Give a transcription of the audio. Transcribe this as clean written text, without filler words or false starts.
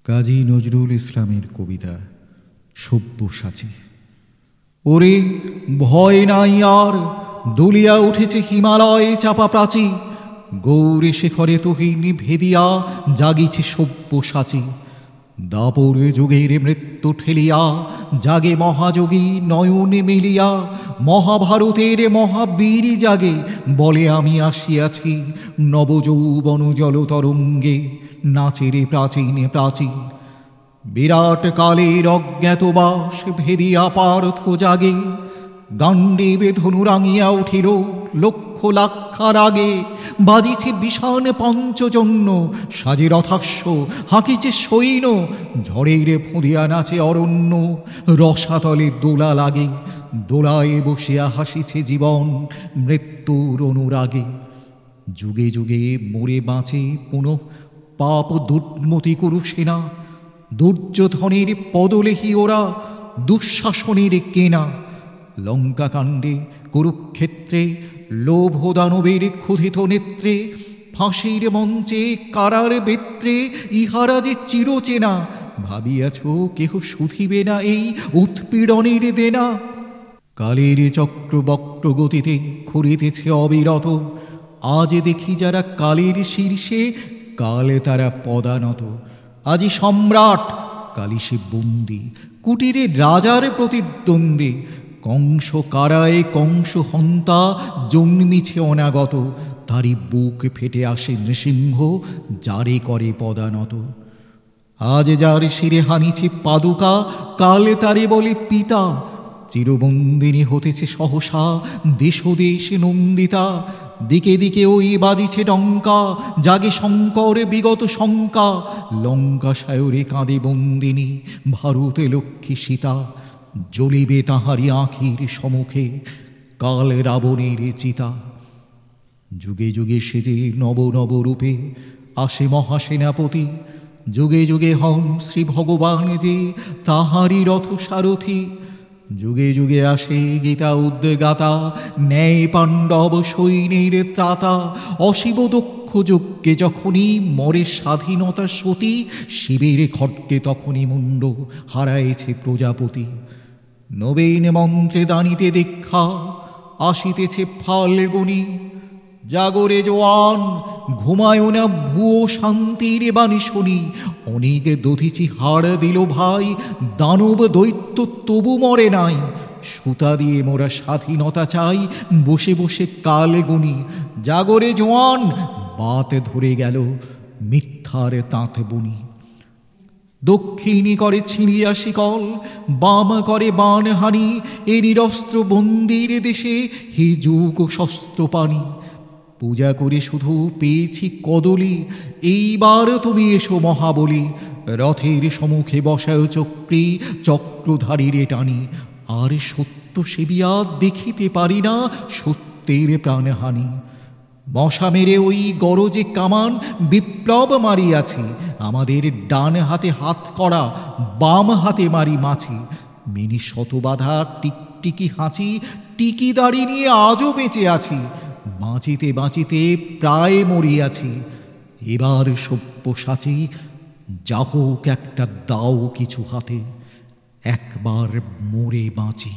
কাজী নজরুল ইসলামের কবিতা সব্যসাচী। ওরে ভয় নাই আর, দুলিয়া উঠেছে হিমালয় চাপা প্রাচী, গৌরী শিখরে তুহিন ভেদিয়া জাগিছে সব্যসাচী। দাপর যুগের মৃত্যু ঠেলিয়া জাগে মহাযোগী নয়নে মিলিয়া, মহাভারতের মহাবীর জাগে বলে আমি আসিয়াছি নবযৌবন জলতরঙ্গে নাচেরে প্রাচীন প্রাচীন। বিরাট কালের অজ্ঞাতবাস ভেদিয়া পার্থ জাগে, গাণ্ডীবে ধনু রাঙিয়া উঠিল লক্ষ লাক্ষার আগে। বাজিছে বিষাণ পঞ্চজন্য সাজে রথাস্য, হাঁকিছে সৈন্য ঝড়ের ফুঁদিয়া নাচে অরণ্য। রসাতলে দোলা লাগে, দোলায় বসিয়া হাসিছে জীবন মৃত্যুর অনুরাগে। যুগে যুগে মরে বাঁচে পুনঃ পাপ দুর্মতি করু সেনা, দুর্যোধনের পদলেহি ওরা দুঃশাসনের কেনা। লঙ্কাকাণ্ডে কুরুক্ষেত্রে লোভ দানবের ক্ষুধিত নেত্রে, ফাঁসির মঞ্চে কারার বেত্রে ইহারা যে চিরচেনা। ভাবিয়াছ কেহ শুধিবে না এই উৎপীড়নের দেনা? কালের চক্রবক্র গতিতে ঘুরিতেছে অবিরত, আজ দেখি যারা কালের শীর্ষে কালে তারা পদানত। আজি সম্রাট কালি সে বন্দী, কুটিরে রাজার প্রতিদ্বন্দ্বী। কংস কারায় কংস হন্তা জন্মিছে অনাগত, তারই বুক ফেটে আসে নৃসিংহ যারে করে পদানত। আজ যার শিরে হানিছে পাদুকা কালে তারে বলে পিতা, চিরবন্দিনী হতেছে সহসা দেশ দেশ নন্দিতা। দিকে দিকে ওই বাজিছে ডঙ্কা, জাগে শঙ্কর বিগত শঙ্কা। লঙ্কা সায়রে কাঁদে বন্দিনী ভারতে লক্ষ্মী সীতা, জ্বলিবে তাহারি আঁখির সম্মুখে কাল রাবণের চিতা। যুগে যুগে সেজে নব নব রূপে আসে মহাসেনাপতি, যুগে যুগে হন শ্রী ভগবান যে তাহারি রথ সারথি। যুগে যুগে আসে গীতা উদ্গাতা, ন্যায় পাণ্ডব সৈন্যের ত্রাতা। অশিব দক্ষ যজ্ঞে যখনই মরে স্বাধীনতা সতী, শিবের খড়কে তখনই মুণ্ড হারাইছে প্রজাপতি। নবীন মন্ত্রে দানিতে দীক্ষা আসিতেছে ফাল্গুনি, জাগরে জোয়ান ঘুমায় না ভুয়ো শান্তির বাণী শুনি। অনেক দধিচি হাড় দিল ভাই, দানব দৈত্য তবু মরে নাই। সুতা দিয়ে মোরা স্বাধীনতা চাই, বসে বসে কাল গুনি। জাগরে জোয়ান বাত ধরে গেল মিথ্যার তাঁত বুনি। দক্ষিণী করে ছিঁড়িয়া শিকল, বাম করে বানহানি। এ নিরস্ত্র বন্দির দেশে হি যুগ শস্ত্র পানি। পূজা করে শুধু পেয়েছি কদলি, এইবার তুমি এসো মহাবলী। রথের সম্মুখে বসায় চক্রী, চক্রধারীরে টানি। আর সত্য সেবিয়া দেখিতে পারি না সত্যের প্রাণহানি। মশা মেরে ওই গরজে কামান বিপ্লব মারিয়াছি, আমাদের ডান হাতে হাত করা বাম হাতে মারি মাছি। মিনি শতবাধা টিকটিকি হাঁচি, টিকি দাড়ি নিয়ে আজও বেঁচে আছি। বাঁচিতে বাঁচিতে প্রায় মরিয়াছি, এবার সব্যসাচী যা হোক একটা দাও কিছু হাতে, একবার মরে বাঁচি।